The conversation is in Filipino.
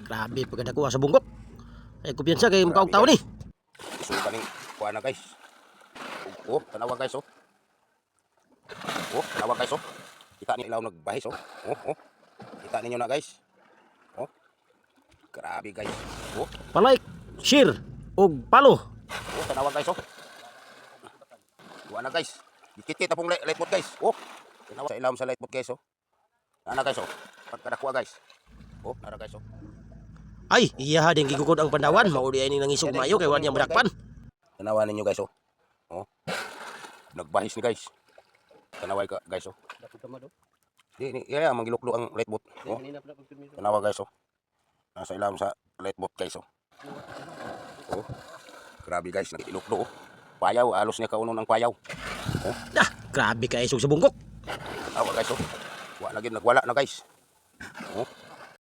Grabe pagkadakuha sa bunggok. Ay kumpiyansa kay mukaog tao ni. So kaning kuha na guys. Oh, tanawa guys oh. Oh, tanawa guys oh. Kita ni ilaw nagbahis oh. Oh. Kita ninyo na guys. Oh. Grabe guys. Oh, Palike, share og palo. oh tanawa guys oh. Kuha na guys. Dikit-kit apong light mode guys. Oh. Tanawa sa ilaw sa light mode guys oh. Ana guys oh. Pagkadakuha guys. Oh, nara guys oh. Ay, iya din gigukod ang Pandawan. Mao di ay ning nangisog mayo kay wala niya madakpan. Tanawa ninyo guys oh. Oh. Nagbahis ni guys. Tanaway ka guys oh. Di ya manggiluklo ang light boat. Oh. Tanawa guys oh. Nasa ilam sa light boat guys oh. Oh. Grabe guys, nagiluklo oh. Payaw, alos niya kauno ng payaw. Oh. Ah, grabe ka isog sa bunggok. Tanawa guys oh. Wala na guys. Oh.